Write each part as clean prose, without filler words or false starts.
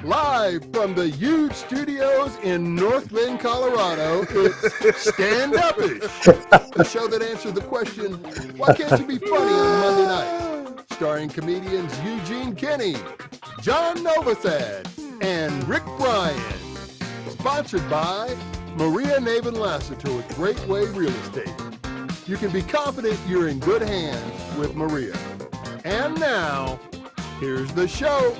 Live from the huge studios in Northland, Colorado, it's Standupish, the show that answers the question, why can't you be funny on Monday night? Starring comedians Eugene, John Novosad, and Bryan. Sponsored by Maria Navin Lassiter with Great Way Real Estate. You can be confident you're in good hands with Maria. And now, here's the show.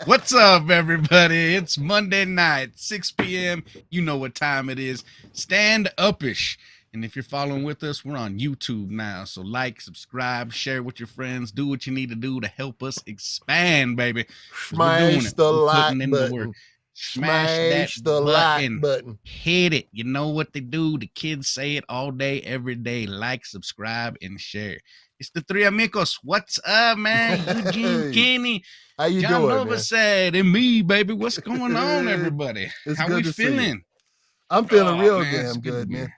What's up, everybody? It's Monday night, 6 p.m. You know what time it is. Standupish. And if you're following with us, we're on YouTube now. So like, subscribe, share with your friends. Do what you need to do to help us expand, baby. Smash the like button. Smash the like button. Hit it. You know what they do. The kids say it all day, every day. Like, subscribe, and share. It's the three amigos. What's up, man? Eugene, Kenny, how you John doing, Novosad, and me, baby. What's going on, everybody? How we feeling? I'm feeling real damn good, man.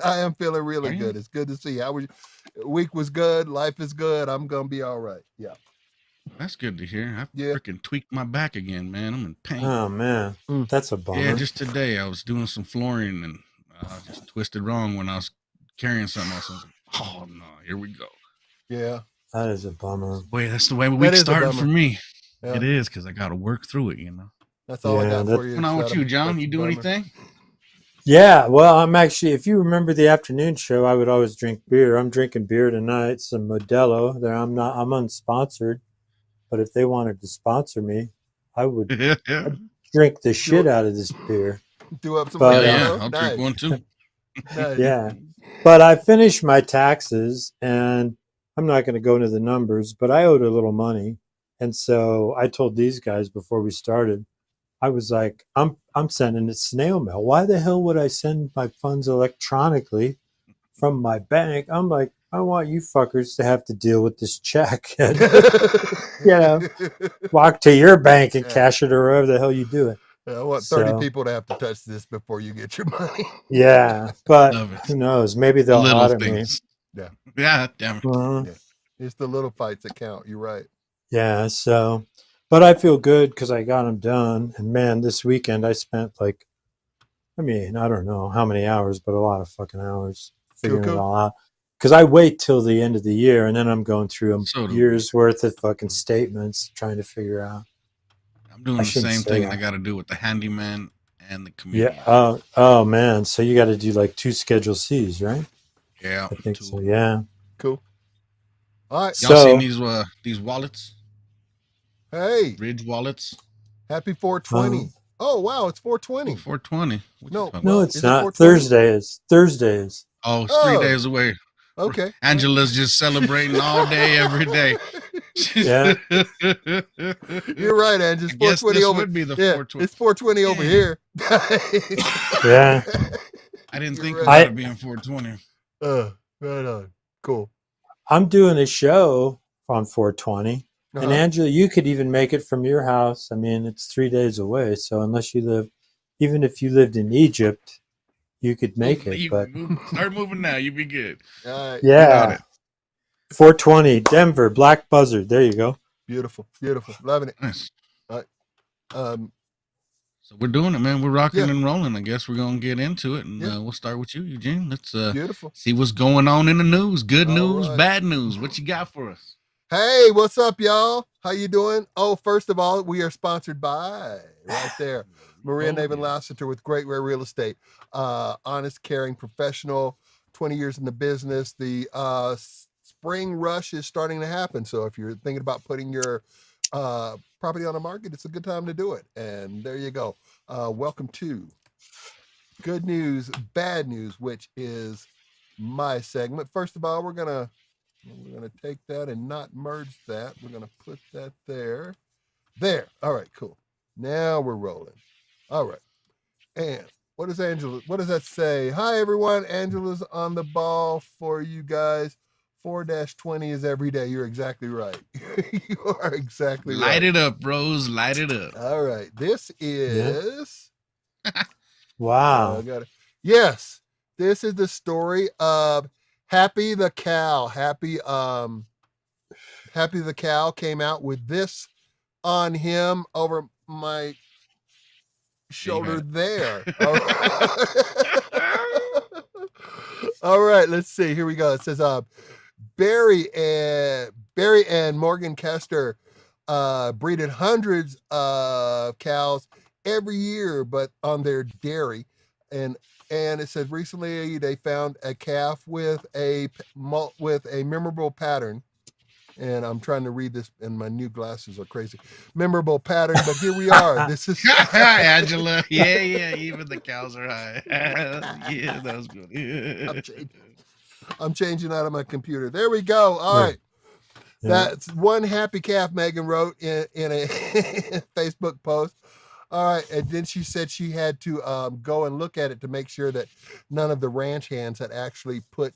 I am feeling really good. It's good to see you. How was your week? Was good. Life is good. I'm gonna be all right. Yeah. That's good to hear. I freaking tweaked my back again, man. I'm in pain. Oh, man. That's a bummer. Yeah, just today I was doing some flooring and just twisted wrong when I was carrying something else. I was like, oh, no, here we go. Yeah. That is a bummer. Wait, that's the way the week's starting for me. Yeah. It is, because I got to work through it, you know. That's all I got for you. What's going on with you, John? You do anything? Yeah, well, I'm actually, if you remember the afternoon show, I would always drink beer. I'm drinking beer tonight, some Modelo. I'm unsponsored. But if they wanted to sponsor me, I would drink the shit out of this beer. Do up some I'll drink one too. Nice. Yeah. But I finished my taxes, and I'm not going to go into the numbers, but I owed a little money. And so I told these guys before we started, I was like, I'm sending it snail mail. Why the hell would I send my funds electronically from my bank? I'm like, I want you fuckers to have to deal with this check and, walk to your bank and cash it or wherever the hell you do it. I want 30 people to have to touch this before you get your money. Yeah, but who knows? Maybe they'll audit me. Yeah. Yeah, damn it. Yeah. It's the little fights that count. You're right. Yeah, so, but I feel good because I got them done. And man, this weekend I spent I don't know how many hours, but a lot of fucking hours figuring it all out. Because I wait till the end of the year, and then I'm going through a year's worth of fucking statements trying to figure out. I'm doing the same thing I got to do with the handyman and the comedian. Yeah. Oh, man. So you got to do like 2 Schedule C's, right? Yeah. I think so. Yeah. Cool. All right. Y'all seen these wallets? Hey. Ridge wallets. Happy 420. Oh, wow. It's 420. 420. No, it's not. Thursdays. Oh, it's 3 days away. Okay. Angela's just celebrating all day, every day. Yeah. You're right, Angela. It's 420 over. Would be the 420. It's 420 over here. Yeah. I didn't think about it being 420. Right on. Cool. I'm doing a show on 420. And Angela, you could even make it from your house. I mean, it's 3 days away. So unless even if you lived in Egypt, you could make it. But start moving now. You'd be good. Yeah. 420, Denver, Black Buzzard. There you go. Beautiful. Loving it. Nice. All right. So we're doing it, man. We're rocking and rolling. I guess we're going to get into it. And we'll start with you, Eugene. Let's see what's going on in the news. Good news, bad news. What you got for us? Hey, what's up, y'all? How you doing? Oh, first of all, we are sponsored by, right there, Maria Navin Lassiter with Great Way Real Estate. Honest, caring professional, 20 years in the business. The spring rush is starting to happen. So if you're thinking about putting your property on the market, it's a good time to do it. And there you go. Welcome to Good News, Bad News, which is my segment. First of all, we're gonna take that and not merge that. We're gonna put that there. All right, cool. Now we're rolling. All right. And what does that say? Hi, everyone. Angela's on the ball for you guys. 4-20 is every day. You're exactly right. You are exactly right. Light it up, bros. Light it up. All right. This is... Wow. Yes. This is the story of Happy the cow. Happy Happy the Cow came out with this on him over my shoulder there. All right. All right, let's see. Here we go. It says Barry and Morgan Kester breeded hundreds of cows every year, but on their dairy. And it says recently they found a calf with a memorable pattern. And I'm trying to read this, and my new glasses are crazy. Memorable pattern, but here we are. This is Angela. Yeah. Even the cows are high. Yeah, that was good. I'm changing out of my computer. There we go. All right. Yeah. That's one happy calf Megan wrote in a Facebook post. All right. And then she said she had to go and look at it to make sure that none of the ranch hands had actually put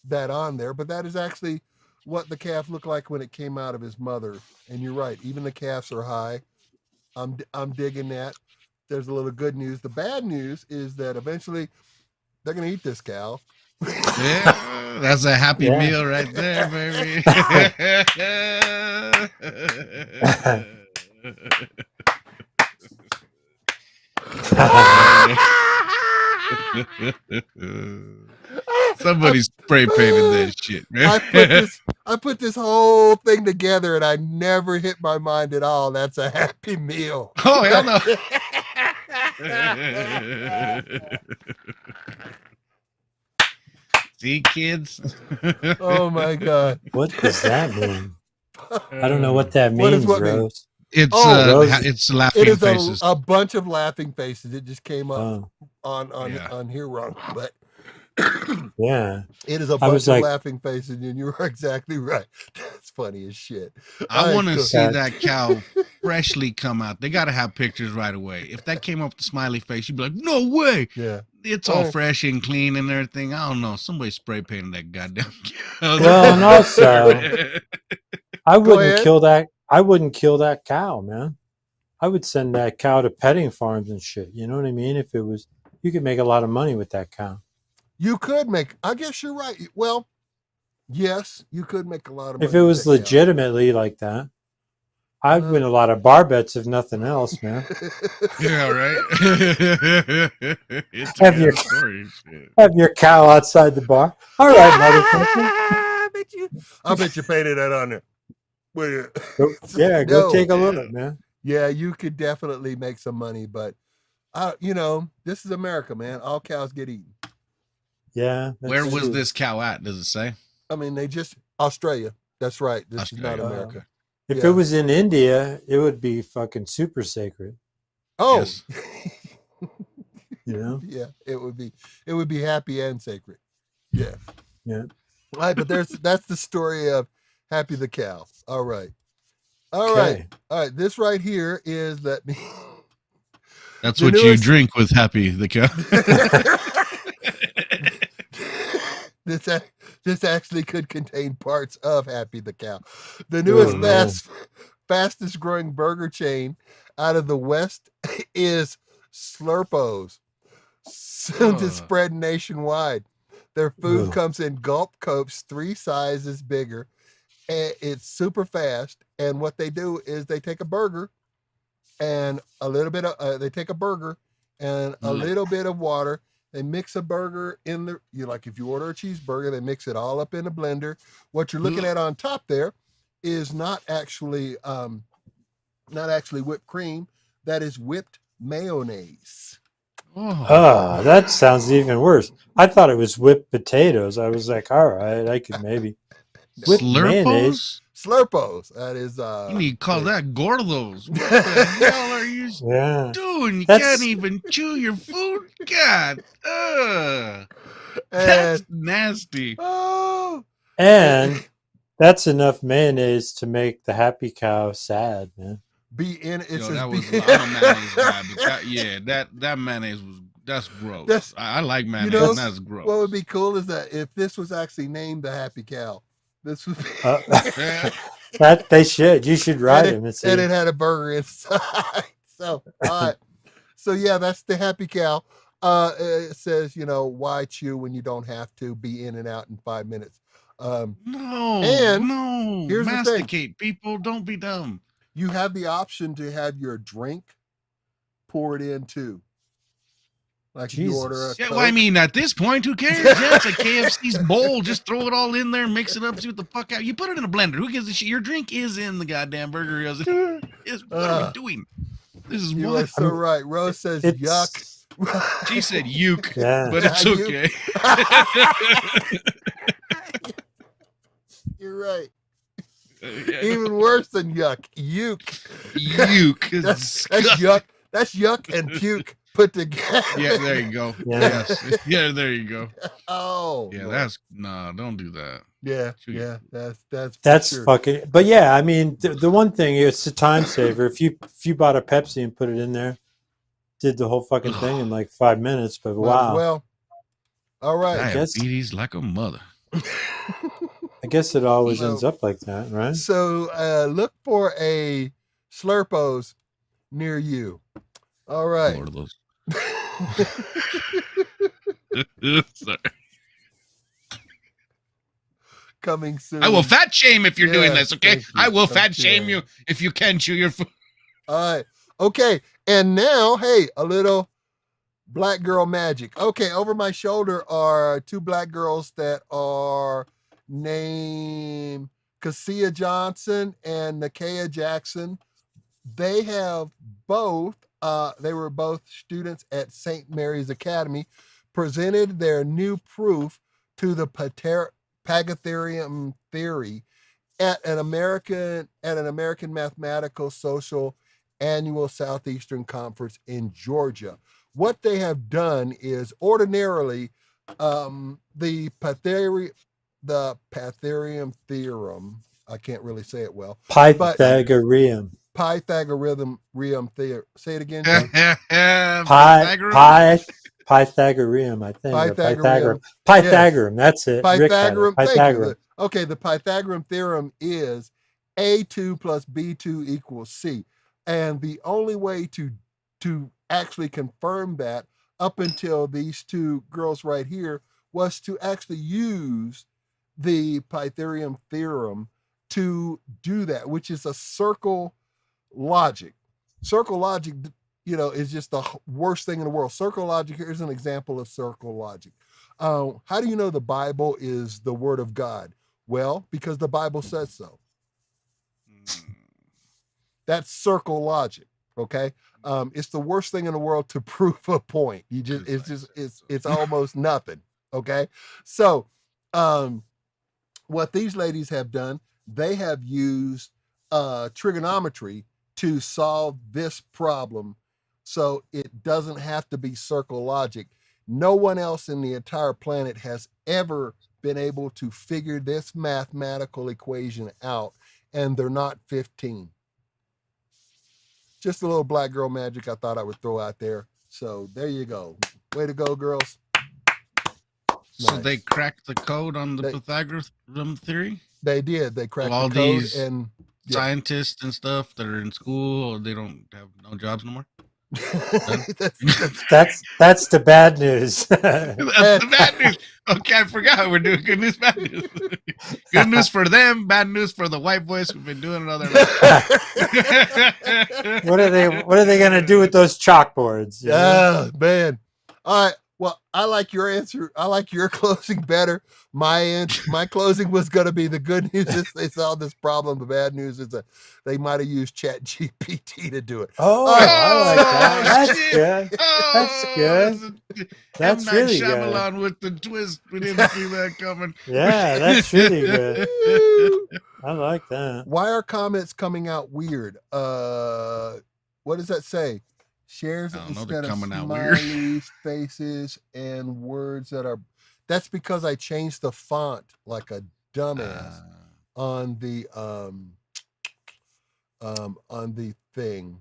that on there. But that is actually what the calf looked like when it came out of his mother. And you're right. Even the calves are high. I'm digging that. There's a little good news. The bad news is that eventually they're going to eat this cow. Yeah, that's a happy meal right there, baby. Somebody spray painted that shit, man. I put this whole thing together and I never hit my mind at all. That's a happy meal. Oh, hell no. See, kids? Oh my God. What does that mean? I don't know what that means, Rose. It's laughing faces. It is a bunch of laughing faces. It just came up on here wrong, but yeah, it is a bunch of laughing faces, and you're exactly right. That's funny as shit. I want to see that cow freshly come out. They got to have pictures right away. If that came up with the smiley face, you'd be like, no way. Yeah. It's all fresh and clean and everything. I don't know. Somebody spray painted that goddamn cow. Well, and also, I wouldn't kill that. I wouldn't kill that cow, man. I would send that cow to petting farms and shit. You know what I mean? If it was, you could make a lot of money with that cow. You could make, I guess you're right. Well, yes, you could make a lot of money. If it was legitimately like that, I'd win a lot of bar bets, if nothing else, man. Yeah, right. Have your cow outside the bar. All right, motherfucker. I bet you painted that on there. Go take a look, man. Yeah, you could definitely make some money, but this is America, man. All cows get eaten. Yeah. Where was this cow at? Does it say? I mean, Australia. That's right. This is not America. If it was in India, it would be fucking super sacred. Oh, yes. Yeah, it would be happy and sacred. Yeah. Yeah. All right, but that's the story of Happy the Cow. All right. All right. This right here is that. That's what you drink with Happy the Cow. This actually could contain parts of Happy the Cow. The newest fastest growing burger chain out of the West is Slurpos, soon to spread nationwide. Their food comes in gulp cokes 3 sizes bigger. And it's super fast. And what they do is they take a burger and a little bit of a little bit of water. They mix a burger in if you order a cheeseburger, they mix it all up in a blender. What you're looking at on top there is not actually whipped cream. That is whipped mayonnaise. Oh, that sounds even worse. I thought it was whipped potatoes. I was like, all right, I could maybe. Slurpos? Slurpos. That is you need to call that Gordos. What the hell are you doing? You can't even chew your food? God. That's nasty. Oh. And that's enough mayonnaise to make the happy cow sad, man. I'm a mayonnaise guy, but that mayonnaise that's gross. I like mayonnaise, and that's gross. What would be cool is that if this was actually named the Happy Cow, this would be that they should. You should write him and it had a burger inside. So yeah, that's the Happy Cow. It says, why chew when you don't have to? Be in and out in 5 minutes. No, And no. here's the thing. Masticate, people. Don't be dumb. You have the option to have your drink poured in too. Like if you order a Jesus. Yeah, Coke. well, I mean, at this point, who cares? Yeah, it's like KFC's bowl. Just throw it all in there, mix it up, see what the fuck out. You put it in a blender. Who gives a shit? Your drink is in the goddamn burger. What are we doing? This is You what are so right. Rose says It's, yuck. she said. Uke, Yeah. but it's Uke. okay. You're right. Yeah. Even worse than yuck. Uke. Uke. That's yuck. That's yuck and puke put together. Yeah, there you go. Yeah. Yes. Yeah, there you go. Oh. Yeah, Lord. that's don't do that. Yeah. Shoot. Yeah. That's That's for sure. fucking. But yeah, I mean, the one thing, it's a time saver. If you bought a Pepsi and put it in there, did the whole fucking thing in like 5 minutes. But Might as wow, well. All right. guess- Diabetes like a mother. I guess it always So- ends up like that, right? So look for a Slurpos near you. All right. Lord of those. Sorry. Coming soon. I will fat shame if you're doing Yes, this, okay? thank you. I will Thank fat shame you. you if you can chew your food. All right. Okay. And now, hey, a little black girl magic. Okay. Over my shoulder are two black girls that are named Cassia Johnson and Nakia Jackson. They have both, they were both students at St. Mary's Academy, presented their new proof to the Pythagorean theory at an American Mathematical Social Annual Southeastern Conference in Georgia. What they have done is ordinarily the Pythagorean theorem. I can't really say it well. Pythagorean. Pythagorean theorem. Say it again. John. Pythagorean, I think. or Pythagorean. Pythagorean. That's it. Rick had it. Pythagorean. Thank you. Pythagorean. Okay, the Pythagorean theorem is A2 plus B2 equals C. And the only way to actually confirm that up until these two girls right here was to actually use the Pythagorean theorem to do that, which is a circle logic. Circle logic, is just the worst thing in the world. Circle logic, here's an example of circle logic. How do you know the Bible is the word of God? Well, because the Bible says so. That's circle logic. Okay. It's the worst thing in the world to prove a point. It's almost nothing. Okay. So, what these ladies have done, they have used trigonometry to solve this problem. So it doesn't have to be circle logic. No one else in the entire planet has ever been able to figure this mathematical equation out, and they're not 15. Just a little black girl magic I thought I would throw out there. So there you go. Way to go, girls. So Nice. they cracked the code on the Pythagorean theory? They did. They cracked all the code these and yeah. Scientists and stuff that are in school, or they don't have no jobs no more? That's the bad news. That's the bad news. Okay, I forgot we're doing good news, bad news. Good news for them, bad news for the white boys who've been doing it all their life. What are they gonna do with those chalkboards? Yeah, man. All right. Well, I like your answer. I like your closing better. My closing was going to be the good news is they solved this problem. The bad news is that they might have used Chat GPT to do it. Oh, All right. I like that. That's shit. good. That's good. That's M. Night really good. Shyamalan with the twist. We didn't see that coming. Yeah, that's really good. I like that. Why are comments coming out weird? What does that say? Shares I don't know, they're instead of coming out weird. smileys, faces, and words that are. That's because I changed the font like a dumbass on the thing.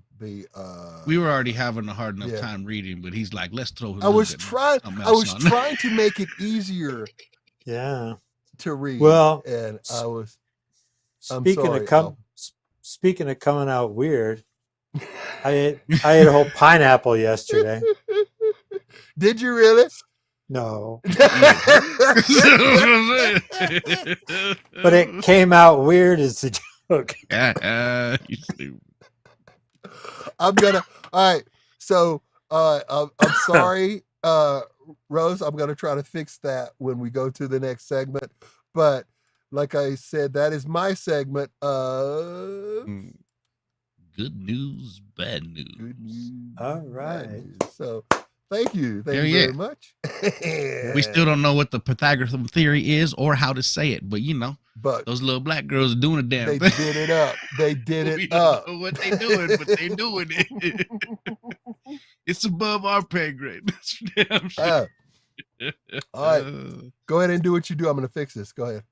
We were already having a hard enough yeah. time reading, but he's like, "Let's throw him." I was trying to make it easier. Yeah. To read. Well, and I was. Speaking of coming out weird, I ate a whole pineapple yesterday. Did you really? No, But but it came out weird as a joke. You stupid. I'm gonna. All right. So I'm sorry, Rose. I'm gonna try to fix that when we go to the next segment. But like I said, that is my segment of Good news, bad news. good news. All bad right. news. So thank you. Thank Hell you yeah. very much. We still don't know what the Pythagorean theory is or how to say it, but you know, But those little black girls are doing a damn they thing. did it up. They did We it don't up. know what they doing, but they doing it. It's above our pay grade. That's for damn sure. All right. Go ahead and do what you do. I'm gonna fix this. Go ahead.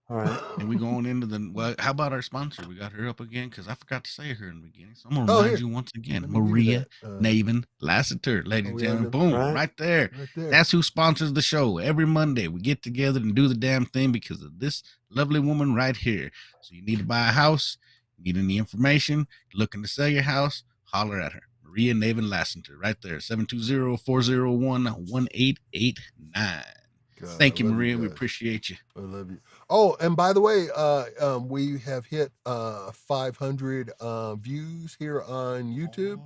All right. And we going into the well. How about our sponsor? We got her up again because I forgot to say her in the beginning. So I'm gonna Oh, remind here. you once again, Let me give you Maria that. Naven Lassiter, ladies and we gentlemen. have Boom, Right. right there. Right there. That's who sponsors the show. Every Monday, we get together and do the damn thing because of this lovely woman right here. So you need to buy a house, you need any information, looking to sell your house, holler at her. Maria Naven Lassiter, right there, 720-401-1889. God, Thank you, I love Maria. We guys. appreciate you. I love you. Oh, and by the way, we have hit 500 views here on YouTube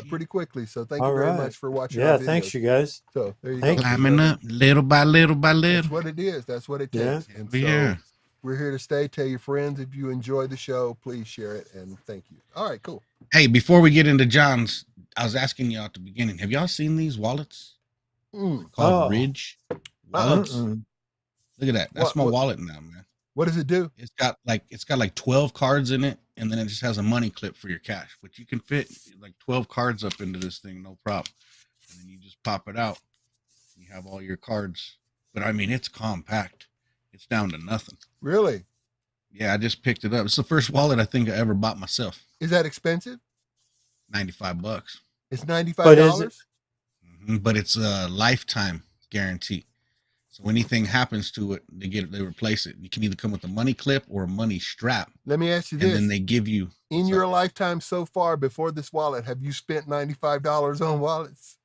pretty quickly. So thank you All very right. much for watching. Yeah, our thanks, videos. you guys. So there you Thank go. you. Climbing up little by little by That's little. what it is. That's what it Yeah. takes. And so Yeah. we're here to stay. Tell your friends if you enjoy the show, please share it. And thank you. All right, cool. Hey, before we get into John's, I was asking y'all at the beginning, have y'all seen these wallets Mm. called Oh. Ridge wallets? Mm-mm. Look at that. That's my What- wallet now, man. What does it do? It's got like 12 cards in it, and then it just has a money clip for your cash. But you can fit like 12 cards up into this thing, no problem. And then you just pop it out. You have all your cards. But I mean, it's compact. It's down to nothing. Really? Yeah, I just picked it up. It's the first wallet I think I ever bought myself. Is that expensive? $95. It's $95. But is it- But it's a lifetime guarantee. So anything happens to it, they replace it. You can either come with a money clip or a money strap, Let me ask you and this. then they give you In your lifetime so far before this wallet, have you spent $95 on wallets?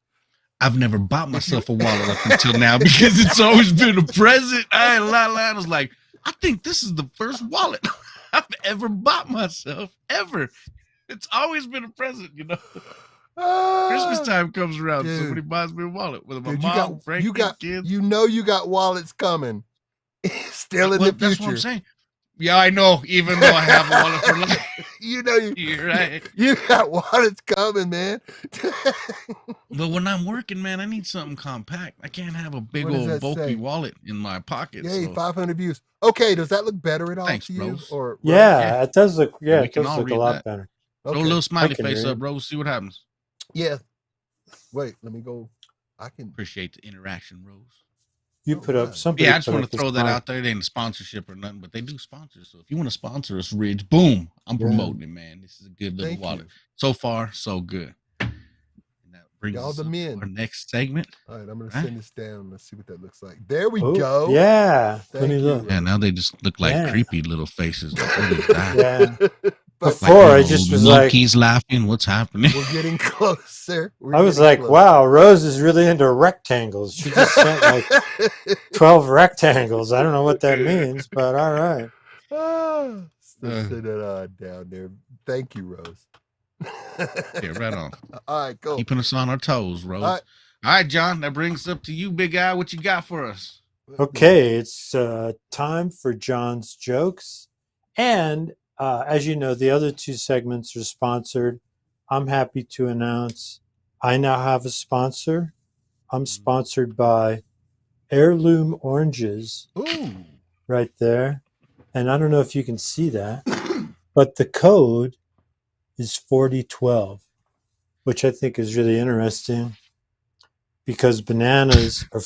I've never bought myself a wallet up until now because it's always been a present. I ain't lying. I was like, I think this is the first wallet I've ever bought myself ever. It's always been a present, you know. Christmas time comes around, dude. somebody buys me a wallet with my Dude, mom, Frankie, kids. you know you got wallets coming. Still in Well, the that's what I'm future. saying. Yeah, I know. Even though I have a wallet for life, You know you're right. you got wallets coming, man. But when I'm working, man, I need something compact. I can't have a big What does old that bulky say? wallet in my pocket. Yay, So 500 views. Okay, does that look better at all Thanks, to you? Rose. Or Yeah, it does look. Yeah, we it can does all look a read lot that. better. throw okay. a little smiley can face read up, Rose. See what happens. Yeah. Wait, let me go. I can. Appreciate the interaction, Rose. You Oh, put wow. up somebody. Yeah, I just put want up to a throw that smile. out there. They ain't a sponsorship or nothing, but they do sponsor. So if you want to sponsor us, Ridge, boom, I'm Yeah. promoting it, man. This is a good little Thank wallet. you. So far, so good. And that brings Y'all us the up to men. our next segment. All right, I'm gonna Huh? send this down. Let's see what that looks like. There we Oh, go. Yeah. Let Thank me you. look. Yeah, now they just look like Yeah. creepy little faces. Like, what is that? Yeah. But Before I little just was like, monkeys laughing. What's happening? we're getting closer. We're I was getting like, closer. wow, Rose is really into rectangles. She just sent like 12 rectangles. I don't know what that means, but all right. Let's send it down there. Thank you, Rose. Yeah, right on. All right, cool. Keeping us on our toes, Rose. All right. All right, John, that brings us up to you, big guy. What you got for us? Okay, it's time for John's jokes. And as you know, the other two segments are sponsored. I'm happy to announce I now have a sponsor. I'm sponsored by Heirloom Oranges Ooh. right there. And I don't know if you can see that, but the code is 4012, which I think is really interesting because bananas are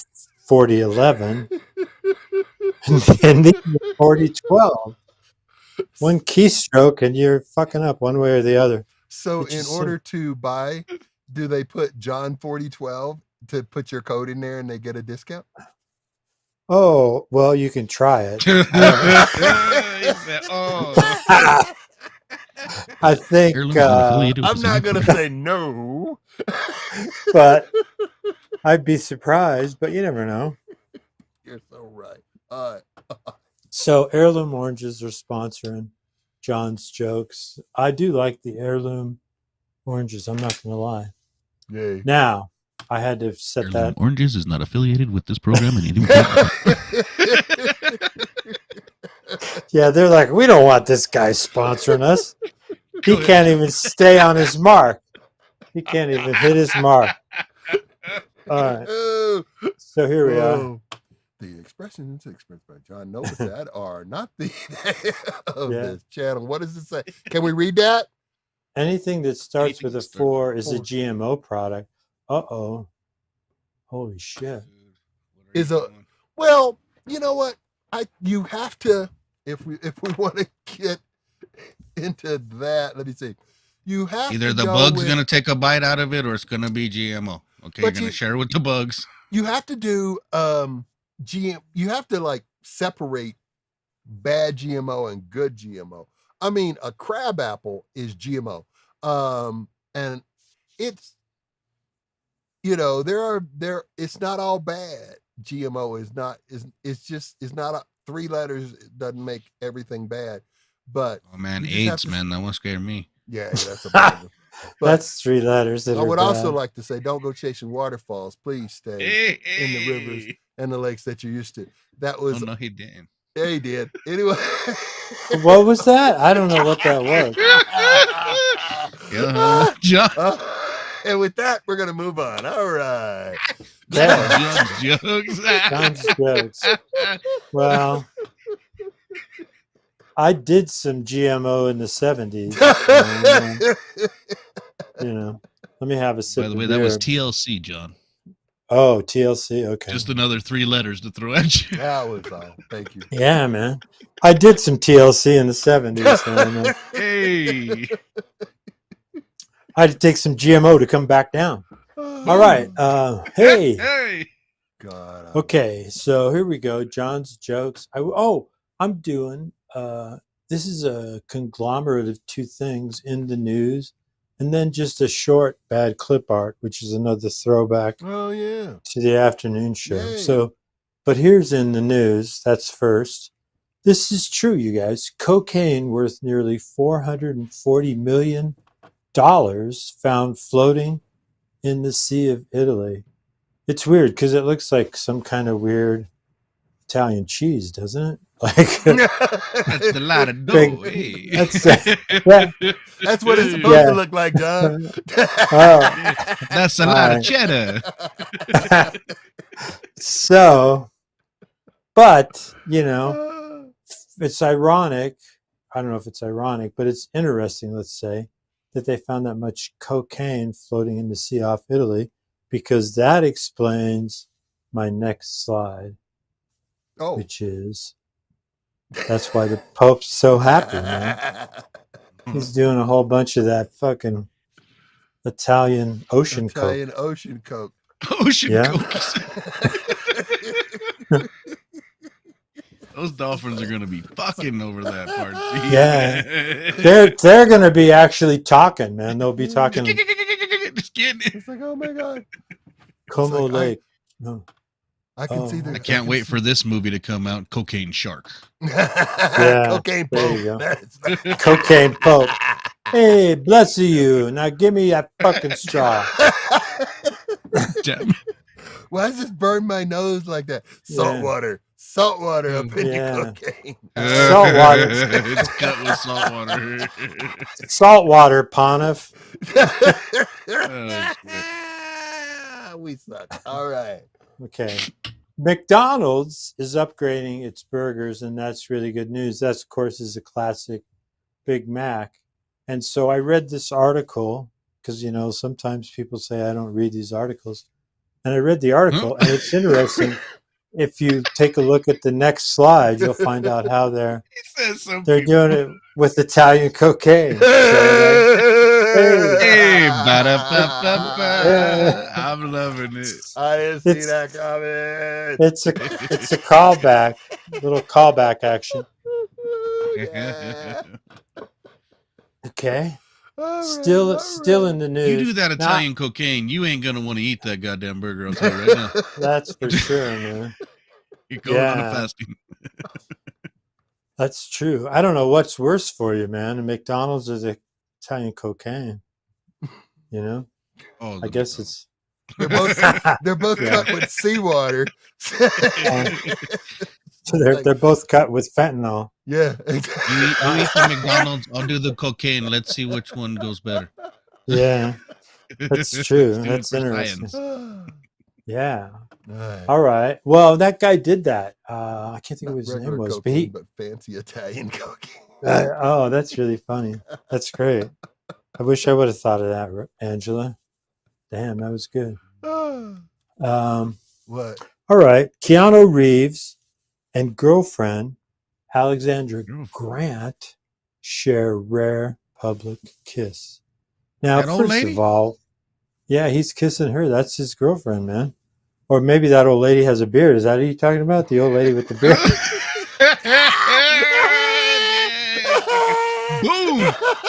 4011 and these are 4012. One keystroke and you're fucking up one way or the other. So It's in just order to buy, do they put John 4012 to put your code in there and they get a discount? Oh, well, you can try it. He said, oh. I think, Heirloom's an affiliated with I'm not Design gonna Company. say no. but I'd be surprised, but you never know. You're so right. All right. So heirloom oranges are sponsoring John's jokes. I do like the heirloom oranges. I'm not going to lie. Yay. Now, I had to set Heirloom that. Oranges is not affiliated with this program in any way. Yeah, they're like, we don't want this guy sponsoring us. He Go can't even stay on his mark. He can't even hit his mark. All right. Oh, So here we are. oh. The expressions expressed by John Novosad are not the of Yeah. this channel. What does it say? Can we read that? Anything that starts Anything with a that starts 4 with is a four. GMO product. Uh-oh. Holy shit. Is a well, you know what? You have to if we want to get into that. Let me see. You have Either to the go bug's with, gonna take a bite out of it, or it's gonna be GMO. Okay, you're But gonna you- share it with the bugs. you have to do GM. You have to like separate bad GMO and good GMO. I mean, a crab apple is GMO, and it's it's not all bad. GMO is not it's not a, 3 letters doesn't make everything bad, but Oh man, you just have AIDS, to- man, that won't scare me. yeah, that's a problem. But That's 3 letters that I are would bad. also like to say, don't go chasing waterfalls. Please stay in the rivers and the lakes that you're used to. That was Oh no, he didn't. yeah, he did. Anyway, What was that? I don't know what that was. Yeah, John. And with that, we're gonna move on. All right. Yeah. John's jokes. John's jokes. Well, I did some GMO in the 70s. You know, let me have a sip By the of way, that was beer. TLC, John. Oh, TLC. Okay. Just another 3 letters to throw at you. That was all. Thank you. Yeah, man. I did some TLC in the 70s. And, Hey, I had to take some GMO to come back down. All right. Hey. hey. God. Okay. So here we go. John's jokes. I'm doing. This is a conglomerate of 2 things in the news, and then just a short bad clip art, which is another throwback Oh yeah. to the afternoon show. Yay. So, but here's in the news. That's first. This is true, you guys. Cocaine worth nearly $440 million found floating in the Sea of Italy. It's weird because it looks like some kind of weird Italian cheese, doesn't it? Like That's the lot of dough. Hey. That's what it's supposed Yeah. to look like, John. Oh. That's a lot Alright. of cheddar. So, but it's ironic. I don't know if it's ironic, but it's interesting, let's say, that they found that much cocaine floating in the sea off Italy, because that explains my next slide, Oh. which is that's why the Pope's so happy, man. He's doing a whole bunch of that fucking Italian ocean coke. Italian ocean coke. Ocean Yeah. Coke. Those dolphins are gonna be fucking over that part. Yeah. They're gonna be actually talking, man. They'll be talking Just kidding. It's like, oh my god. Como like, Lake. No. I can see Oh. the. I can't wait for this movie to come out. Cocaine Shark. Cocaine there Pope. you go. That's- Cocaine Pope. Hey, bless you. Now give me that fucking straw. Damn. Why does this burn my nose like that? Salt Yeah. water. Salt water up in Yeah. your cocaine. Salt water. It's cut with salt water. Saltwater, Pontiff. We suck. All right. Okay. McDonald's is upgrading its burgers, and that's really good news. That, of course, is a classic Big Mac. And so I read this article because, sometimes people say I don't read these articles. And I read the article, and it's interesting. If you take a look at the next slide, you'll find out how they're doing it with Italian cocaine. Hey, ba-da-ba-ba-ba. I'm loving it. I didn't see It's- that coming. It's a callback, little callback action. Yeah. Okay. Still in the news. You do that Italian cocaine, you ain't gonna want to eat that goddamn burger. I'll tell you right now. That's for sure, man. You're going on a fasting. That's true. I don't know what's worse for you, man. McDonald's or the Italian cocaine. You know? Oh, I guess it's. They're both cut with seawater. They're both cut with fentanyl. Yeah. You eat the McDonald's, I'll do the cocaine. Let's see which one goes better. Yeah. That's true. That's interesting. Yeah. Nice. All right. Well, that guy did that. I can't think of what his name was, cocaine, but fancy Italian cocaine. Oh, that's really funny. That's great. I wish I would have thought of that, Angela. Damn, that was good. What? All right. Keanu Reeves and girlfriend Alexandra Grant share rare public kiss. Now, first of all, yeah, he's kissing her. That's his girlfriend, man. Or maybe that old lady has a beard. Is that who you're talking about? The old lady with the beard? Boom!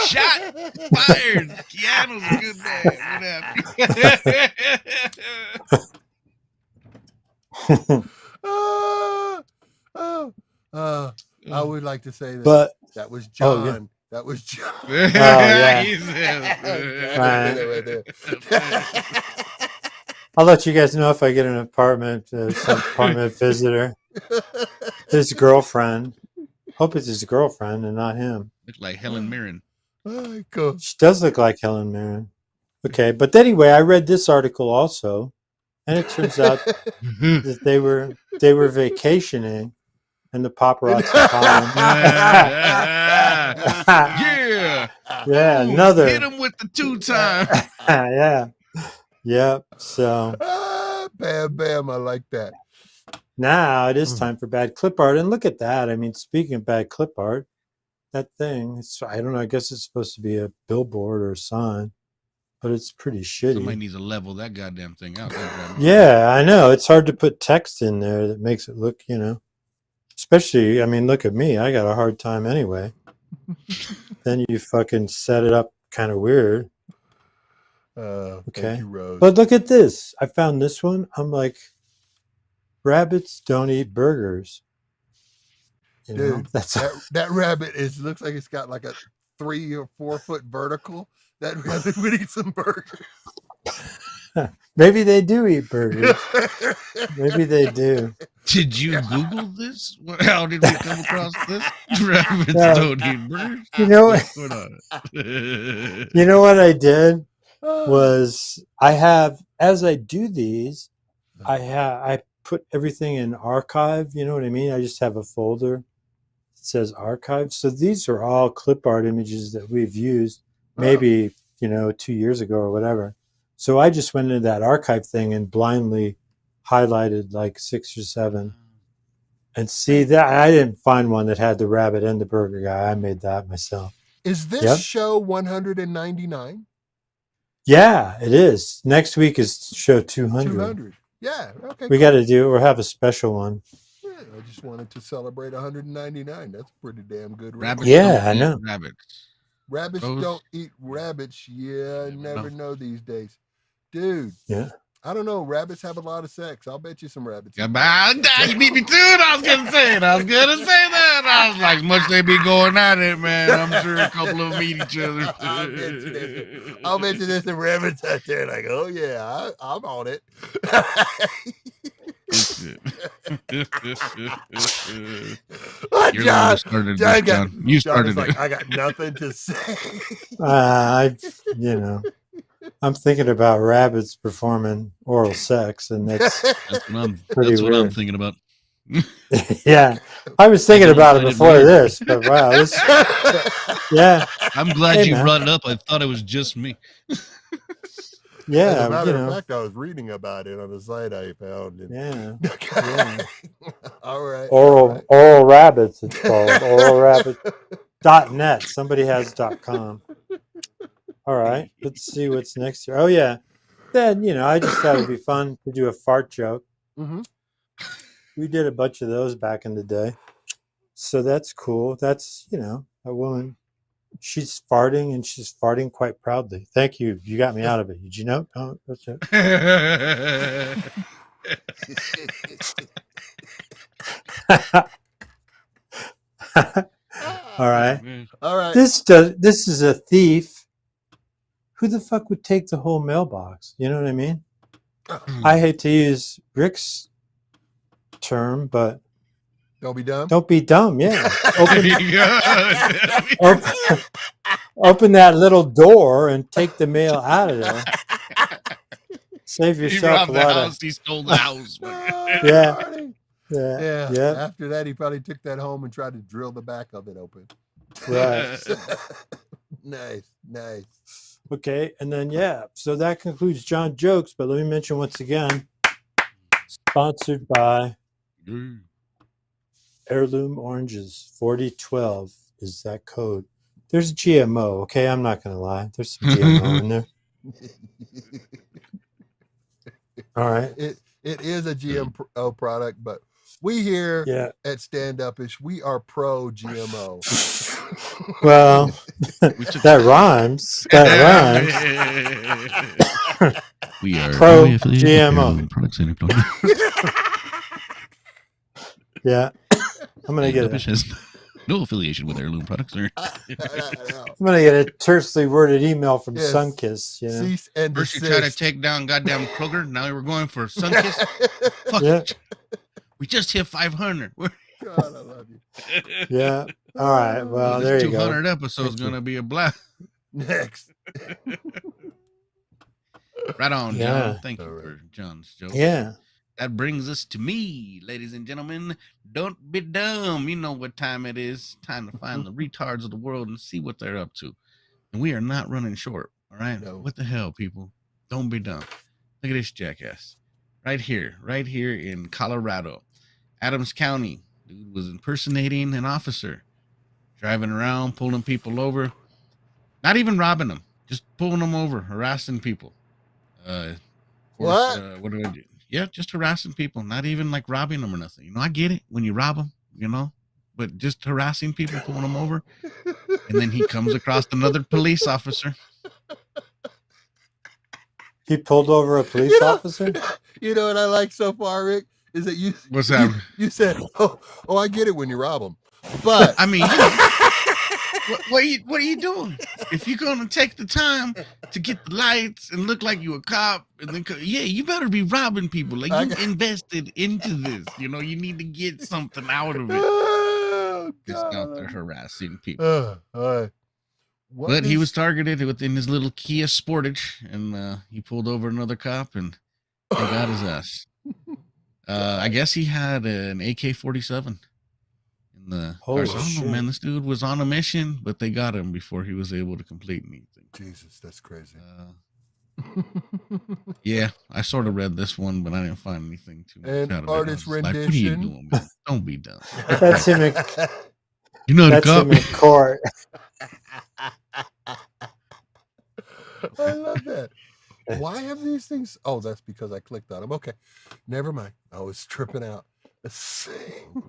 Shot fired. Keanu's a good man. I would like to say that, but that was John. Yeah. That was John. Yeah. Right there. I'll let you guys know if I get an apartment, some apartment visitor. His girlfriend. Hope it's his girlfriend and not him. Look like Helen Mirren. Cool. She does look like Helen Mirren. Okay, but anyway, I read this article also, and it turns out that they were vacationing in the paparazzi column. Yeah, another. Hit him with the 2-time. Yeah. Yep. So. Bam, bam. I like that. Now it is time for bad clip art. And look at that. I mean, speaking of bad clip art, that thing, I don't know, I guess it's supposed to be a billboard or a sign, but it's pretty shitty. Somebody needs to level that goddamn thing out. Yeah, I know. It's hard to put text in there that makes it look, especially, I mean, look at me. I got a hard time anyway. Then you fucking set it up kind of weird. Okay. Thank you, Rose. But look at this. I found this one. I'm like, rabbits don't eat burgers. Dude, that rabbit looks like it's got like a 3 or 4 foot vertical. That rabbit would eat some burgers. Maybe they do eat burgers. Maybe they do. Did you Google this? How did we come across this? Rabbits don't eat burgers. You know what? What's going on? You know what I did was as I do these, I put everything in archive. You know what I mean? I just have a folder that says archive. So these are all clip art images that we've used maybe, 2 years ago or whatever. So I just went into that archive thing and blindly highlighted like 6 or 7. And see that I didn't find one that had the rabbit and the burger guy. I made that myself. Is this show 199? Yeah, it is. Next week is show 200. 200. Yeah. Okay. We got to do or have a special one. Yeah, I just wanted to celebrate 199. That's pretty damn good. Rabbits I know. Rabbits don't eat rabbits. Yeah, I never know these days. Dude. Yeah. I don't know. Rabbits have a lot of sex. I'll bet you some rabbits. You beat me to it. I was gonna say it. I was like, as much they be going at it, man. I'm sure a couple of them eat each other. I'll bet you there's some rabbits out there. Like, oh yeah, I'm on it. John, you started like, it. I got nothing to say. I'm thinking about rabbits performing oral sex, and that's what I'm thinking about. Yeah, I was thinking about it before this, but wow, yeah. I'm glad you brought it up. I thought it was just me. Yeah, as a matter of fact, I was reading about it on the site I found. Yeah. All right. Oral rabbits. It's called oralrabbit.net. Somebody has .com. All right, let's see what's next here. Oh yeah, then I just thought it'd be fun to do a fart joke. Mm-hmm. We did a bunch of those back in the day, so that's cool. That's a woman she's farting, and she's farting quite proudly. Thank you. You got me out of it. Did you know? Oh, that's it. All right. All right. This is a thief. Who the fuck would take the whole mailbox? You know what I mean? I hate to use Rick's term, but Don't be dumb. don't be dumb. Yeah. There you go. Open that little door and take the mail out of there. Save He yourself robbed a the lot house. He stole the house. Yeah. Marty. Yeah. Yeah. After that, he probably took that home and tried to drill the back of it open. Right. Nice. Okay. And then, so that concludes John Jokes. But let me mention once again, sponsored by Heirloom Oranges. 4012 is that code. There's GMO. Okay. I'm not going to lie. There's some GMO in there. All right. It is a GMO product, but we here at Standupish, we are pro GMO. Well, that rhymes. We are pro GMO. Yeah. I'm going to get it. Has no affiliation with Heirloom Products. I'm going to get a tersely worded email from Sunkiss. You know? Cease and First you desist. try to take down goddamn Kroger. Now we're going for Sunkiss. Fuck. Yeah. We just hit 500. God, I love you. Yeah. All right. Well, there you go. 200 episodes going to be a blast. Next. Right on, John. Yeah. Thank you for John's joke. Yeah. That brings us to me, ladies and gentlemen. Don't be dumb. You know what time it is. Time to find the retards of the world and see what they're up to. And we are not running short. All right. No. What the hell, people? Don't be dumb. Look at this jackass. Right here in Colorado, Adams County. Dude was impersonating an officer, driving around, pulling people over, not even robbing them, just pulling them over, harassing people. What? What do I do? Yeah, just harassing people, not even like robbing them or nothing. You know, I get it when you rob them, you know, but just harassing people, pulling them over. And then he comes across another police officer. He pulled over a police officer? You know what I like so far, Rick? Is that you? What's that? You said, "Oh, I get it when you rob them," but I mean, what are you doing? If you're gonna take the time to get the lights and look like you a cop, and then you better be robbing people. Like you invested into this. You know, you need to get something out of it. Oh, Just out there harassing people. But he was targeted within his little Kia Sportage, and he pulled over another cop, and they got his ass. I guess he had an AK-47 in the car. So I don't know, man. This dude was on a mission, but they got him before he was able to complete anything. Jesus, that's crazy. Yeah, I sort of read this one, but I didn't find anything too much And out of artist it. rendition. Like, what are you doing, man? Don't be dumb. That's him in, You know the that's cop. him in court. I love that. Why have these things? Oh, that's because I clicked on them. Okay, never mind. I was tripping out.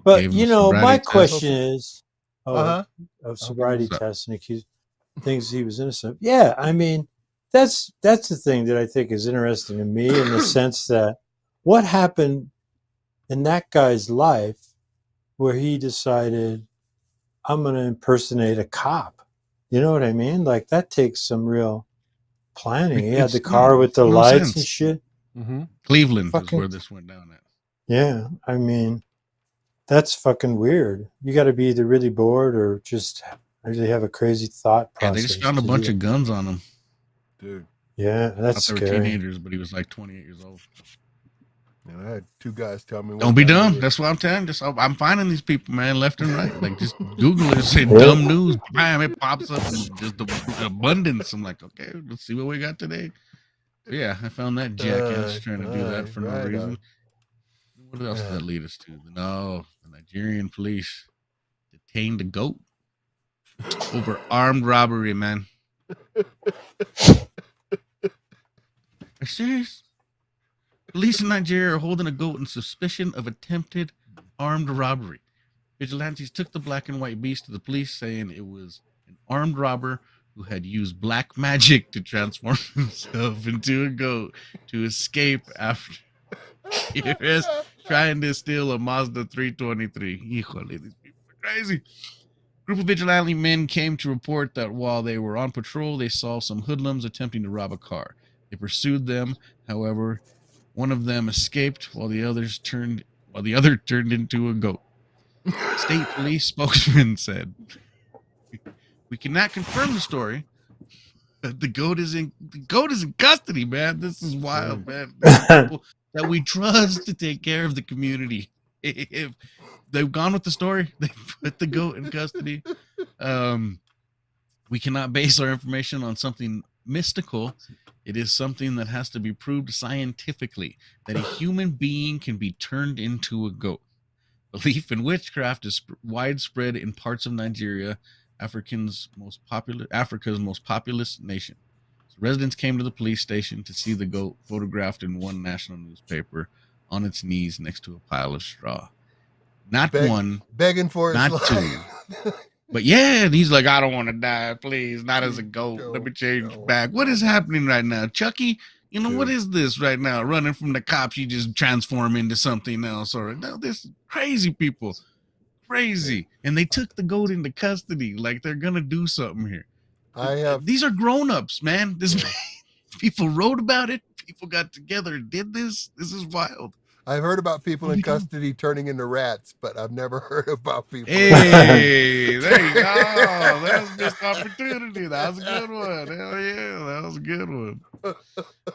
But Gave you him know, sobriety my test. question is, Uh-huh. of sobriety test, and accused thinks he was innocent. Yeah, I mean, that's the thing that I think is interesting to me in the sense that what happened in that guy's life where he decided, I'm going to impersonate a cop. You know what I mean? Like that takes some real planning. He had the car with the lights and shit. Mm-hmm. Cleveland is where this went down at. Yeah, I mean, that's fucking weird. You got to be either really bored or just really have a crazy thought process. Yeah, they just found a bunch of guns on him. Dude. Yeah, that's They were scary. teenagers, but he was like 28 years old. And I had two guys tell me. Don't be dumb. That's what I'm telling you. I'm finding these people, man, left and right. Like, just Google it, say dumb news. Bam, it pops up. And just the abundance. I'm like, okay, let's see what we got today. So, yeah, I found that jackass trying to do that for no reason. What else did that lead us to? The Nigerian police detained a goat over armed robbery, man. Are you serious? Police in Nigeria are holding a goat in suspicion of attempted armed robbery. Vigilantes took the black and white beast to the police, saying it was an armed robber who had used black magic to transform himself into a goat to escape after arrest trying to steal a Mazda 323. Híjole, these people are crazy. Group of vigilante men came to report that while they were on patrol, they saw some hoodlums attempting to rob a car. They pursued them. However, one of them escaped while the other turned into a goat. State police spokesman said, "We cannot confirm the story. But the goat is in custody, man. This is wild, man. People that we trust to take care of the community. If they've gone with the story, they put the goat in custody. We cannot base our information on something mystical. It is something that has to be proved scientifically, that a human being can be turned into a goat. Belief in witchcraft is widespread in parts of Nigeria, Africa's most populous nation. So residents came to the police station to see the goat photographed in one national newspaper on its knees next to a pile of straw. Not one, begging for not his two. life. But yeah, and he's like, I don't want to die, please, not as a goat. Let me change back. What is happening right now? Chucky, what is this right now? Running from the cops, you just transform into something else. Or no, this crazy people. Crazy. And they took the goat into custody. Like they're gonna do something here. These are grown-ups, man. People wrote about it. People got together and did this. This is wild. I've heard about people in custody turning into rats, but I've never heard about people. Hey, there you go. That's just opportunity. That was a good one. Hell yeah, that was a good one.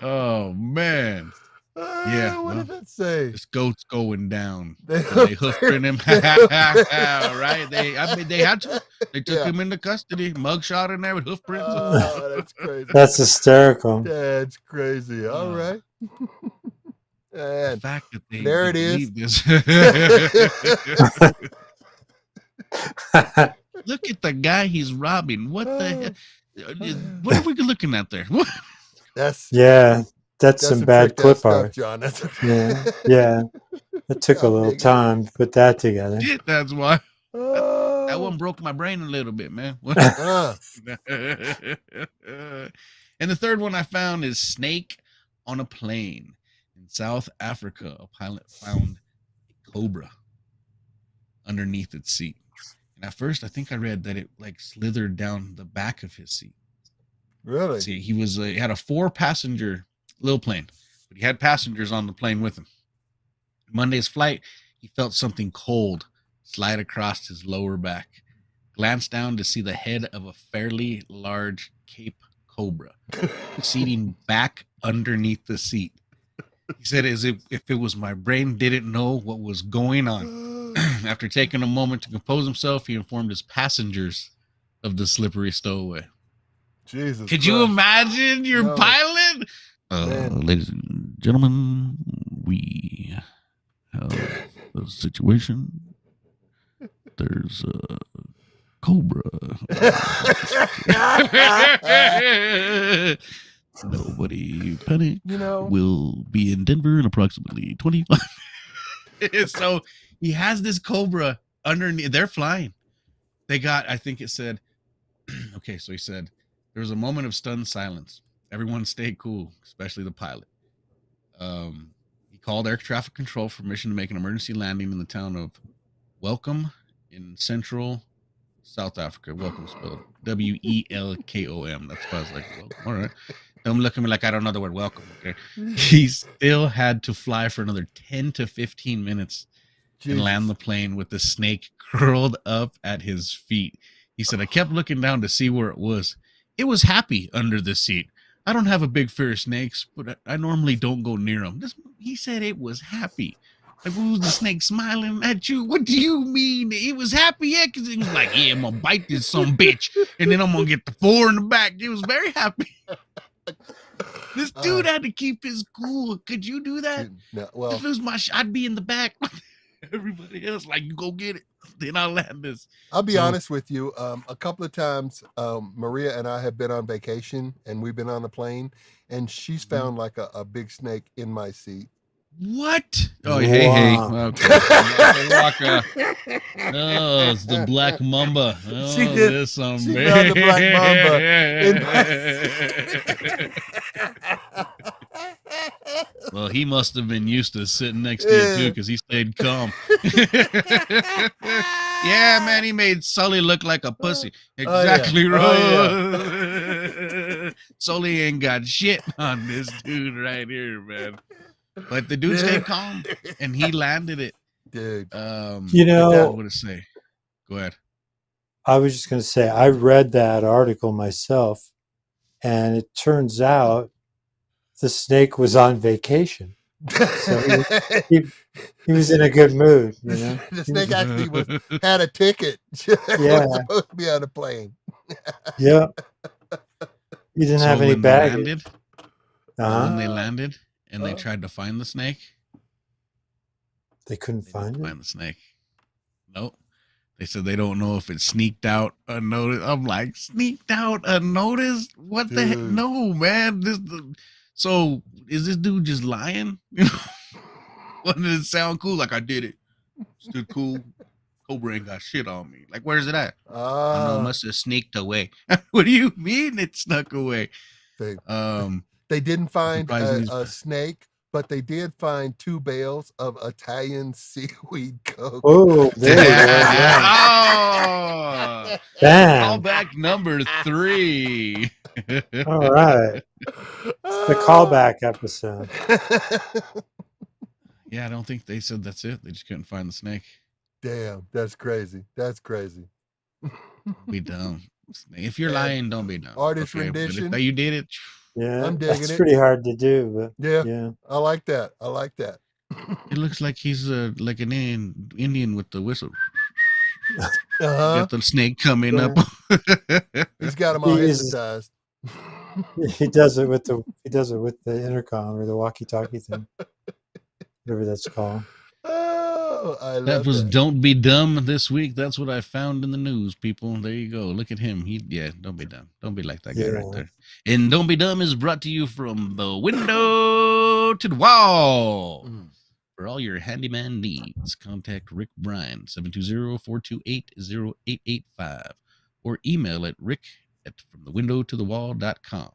Oh man. Yeah. What did that say? This goat's going down. They hoofed him. Right? They had to. They took him into custody. Mugshot in there with hoof prints. Oh, that's crazy. That's hysterical. That's crazy. All right. The fact that there it is. This. Look at the guy he's robbing. What the hell? What are we looking at there? What? That's some bad clip art, John. Yeah. It took a little time to put that together. That's why. That one broke my brain a little bit, man. And the third one I found is snake on a plane. In South Africa, a pilot found a cobra underneath its seat. And at first, I think I read that it slithered down the back of his seat. Really? See, he had a 4-passenger little plane, but he had passengers on the plane with him. Monday's flight, he felt something cold slide across his lower back. Glanced down to see the head of a fairly large Cape cobra sitting back underneath the seat. He said as if it was my brain didn't know what was going on. After taking a moment to compose himself, he informed his passengers of the slippery stowaway. Jesus. Could you imagine your pilot? Ladies and gentlemen, we have a situation. There's a cobra. Nobody panic. We'll be in Denver in approximately 25. So he has this cobra underneath. They're flying. They got, I think it said, okay, so he said, there was a moment of stunned silence. Everyone stayed cool, especially the pilot. He called air traffic control for permission to make an emergency landing in the town of Welcome in central South Africa. Welcome spelled Welkom. That's why I was like, welcome. All right. Don't look at me like I don't know the word welcome. Okay. He still had to fly for another 10 to 15 minutes and land the plane with the snake curled up at his feet. He said, I kept looking down to see where it was. It was happy under the seat. I don't have a big fear of snakes, but I normally don't go near them. He said it was happy. Like, what was the snake smiling at you? What do you mean? It was happy, yeah? Because he was like, yeah, I'm going to bite this some bitch, and then I'm going to get the 4 in the back. He was very happy. This dude had to keep his cool. Could you do that? No, well, if it was my I'd be in the back. Everybody else, like, you go get it. Then I'll land this. I'll be honest with you. A couple of times, Maria and I have been on vacation, and we've been on a plane, and she's found like a big snake in my seat. What? Oh, hey. Wow. Okay. Waka. Oh, it's the black mamba. Oh, She did. this She found the black mamba Well, he must have been used to sitting next to you too, because he stayed calm. Yeah, man, he made Sully look like a pussy. Exactly right. Sully ain't got shit on this dude right here, man. But the dude stayed calm, and he landed it. Dude. You know, what to say? Go ahead. I was just going to say, I read that article myself, and it turns out the snake was on vacation. So he was in a good mood, you know. The snake actually had a ticket. Yeah. Was supposed to be on a plane. Yeah. He didn't have any baggage. When they landed and they tried to find the snake, they couldn't find the snake. Nope. They said they don't know if it sneaked out unnoticed. I'm like, sneaked out unnoticed? What the heck? No, man. So is this dude just lying? You know, did it sound cool? Like, I did it. Stood cool. Cobra ain't got shit on me. Like, where's it at? I don't know. Must have sneaked away. What do you mean it snuck away? They didn't find a snake, but they did find 2 bales of Italian seaweed coke. Oh, there you go. Oh, callback number 3. All right. It's the callback episode. Yeah, I don't think they said that's it. They just couldn't find the snake. Damn, that's crazy. That's crazy. Be dumb. If you're lying, don't be dumb. Artist rendition. But if you did it. Yeah, I'm digging it. It's pretty hard to do, but yeah. I like that. It looks like he's like an Indian with the whistle. Got the snake coming up. He's got him all hypnotized. He does it with the intercom or the walkie-talkie thing, whatever that's called. Oh, I love that was Don't Be Dumb this week. That's what I found in the news, people. There you go. Look at him. Don't be dumb. Don't be like that guy right there. And Don't Be Dumb is brought to you from the window to the wall. For all your handyman needs, contact Rick Bryan, 720-428-0885, or email at rick@fromthewindowtothewall.com.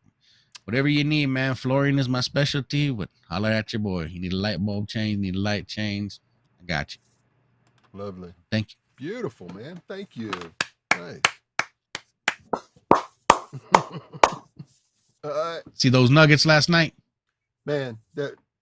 Whatever you need, man. Flooring is my specialty, but holler at your boy. You need a light bulb change, need a light change. I got you. Lovely. Thank you. Beautiful, man. Thank you. Nice. See those Nuggets last night? Man,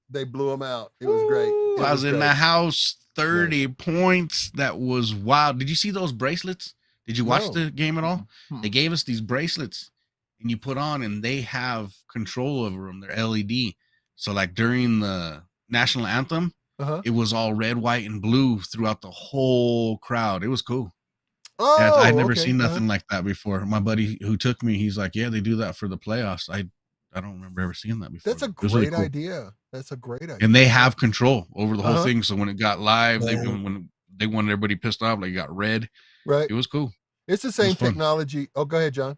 they blew them out. It was great. I was in the house, 30 points. That was wild. Did you see those bracelets? Did you watch the game at all? They gave us these bracelets, and you put on, and they have control over them. They're LED. So, like, during the national anthem, it was all red, white, and blue throughout the whole crowd. It was cool. Yeah, I'd never seen nothing like that before. My buddy who took me, he's like, yeah, they do that for the playoffs. I don't remember ever seeing that before. That's a great idea. That's a great idea. And they have control over the whole thing. So when it got live, when they wanted everybody pissed off, like, it got red. Right. It was cool. It's the same technology. Oh, go ahead, John.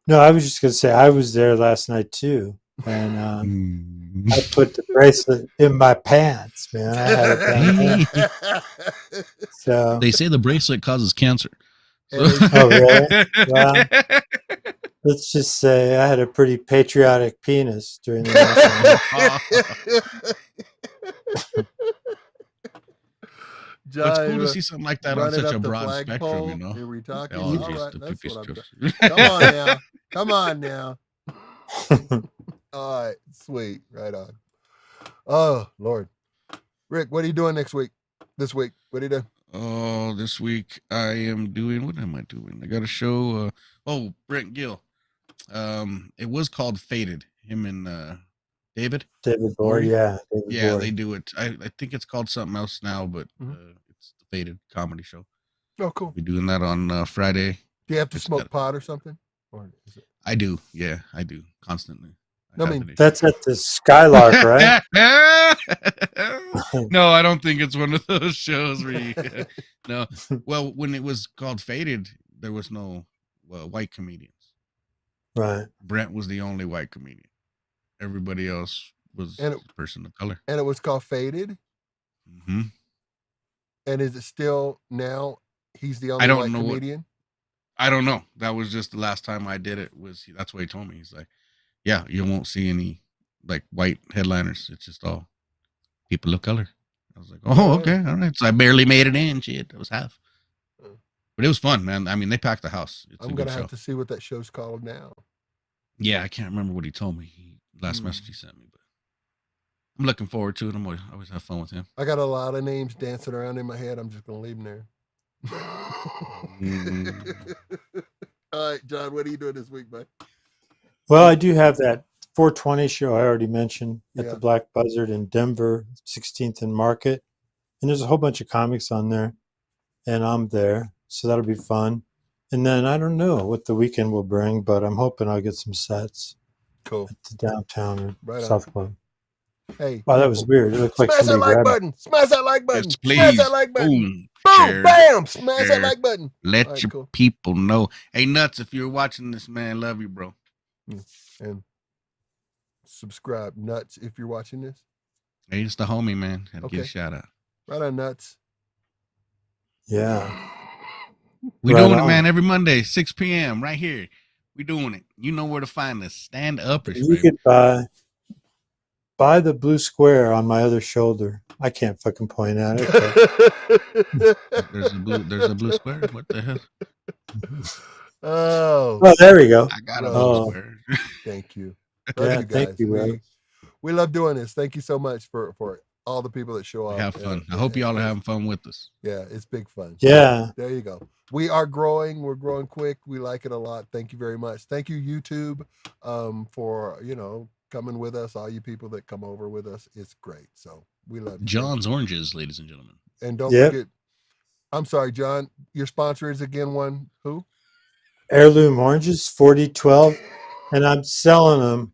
No, I was just going to say, I was there last night too. And I put the bracelet in my pants, man. I had it down. So they say the bracelet causes cancer. Oh, really? Well, let's just say I had a pretty patriotic penis during the John, it's cool to see something like that on such a broad spectrum, you know. Here we talking. All right, that's what I'm Come on now. All right, sweet. Right on. Oh, Lord. Rick, what are you doing this week? What are you doing? Oh, this week I am doing, what am I doing? I got a show. Brent Gill. It was called Faded. Him and David Bohr, yeah. Bohr. They do it. I think it's called something else now, but it's the Faded comedy show. Oh, cool. We're doing that on Friday. Do you have to smoke pot or something? Or is it? I do. Yeah, I do constantly. That's at the Skylark, right? No, I don't think it's one of those shows where you, no. Well, when it was called Faded, there was no white comedians. Right. Brent was the only white comedian. Everybody else was And a person of color. And it was called Faded. Mm-hmm. And is it still now? He's the I only don't white know comedian. I don't know. That was just the last time I did it. That's what he told me. He's like, yeah, you won't see any like white headliners. It's just all people of color. I was like, oh, All okay, right. all right. So I barely made it in. Shit, it was half. Uh. But it was fun, man. I mean, they packed the house. It's I'm a gonna good show. have to see what that show's called now. Yeah, I can't remember what he told me. Last message he sent me, but I'm looking forward to it. I'm always have fun with him. I got a lot of names dancing around in my head. I'm just gonna leave them there. All right, John, what are you doing this week, bud? Well, I do have that 420 show I already mentioned at Yeah. the Black Buzzard in Denver, 16th and Market. And there's a whole bunch of comics on there, and I'm there. So that'll be fun. And then I don't know what the weekend will bring, but I'm hoping I'll get some sets Cool. at the downtown or Right on. South Club. Hey, Wow, that was weird. It looked like smash that somebody like grabbed me. button. Smash that like button. Yes, Smash please. that like button. Boom. Boom, Share. bam. Smash Share. that like button. Let All right, your cool. people know. Hey, Nuts, if you're watching this, man, love you, bro. And subscribe, Nuts, if you're watching this. Hey, it's the homie, man. Had to get Okay. a shout out. Right on, Nuts. Yeah. We Right doing it, on. man, every Monday, 6 p.m. right here. We doing it. You know where to find us. Standupish, You baby. could buy the blue square on my other shoulder. I can't fucking point at it. But There's a blue square. What the hell? Oh, oh, there we go. I got a Oh. blue square. thank you. Love Yeah, you guys. thank you, brother. We love doing this. Thank you so much for all the people that show up. Have fun. I hope y'all are having fun with us. Yeah, it's big fun. Yeah. There you go. We are growing. We're growing quick. We like it a lot. Thank you very much. Thank you, YouTube, for coming with us. All you people that come over with us, it's great. So we love you. John's Oranges, ladies and gentlemen. And don't Yep. forget. I'm sorry, John. Your sponsor is again one who? Heirloom oranges, 4012. And I'm selling them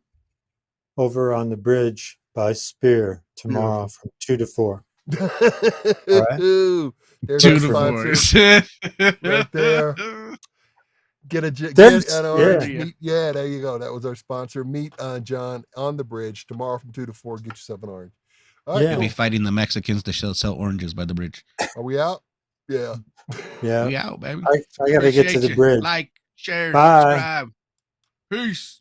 over on the bridge by Spear tomorrow from 2 to 4. right. Ooh, there's 2 our to sponsor. 4. Right there. Get There's- an orange. yeah. Meet, yeah, there you go. That was our sponsor. Meet John on the bridge tomorrow from 2 to 4. Get yourself an orange. All right, Yeah. You'll be cool. fighting the Mexicans to sell oranges by the bridge. Are we out? Yeah. Yeah. We out, baby. I got to get to Appreciate the you. bridge. Like, share, Bye. subscribe. Peace.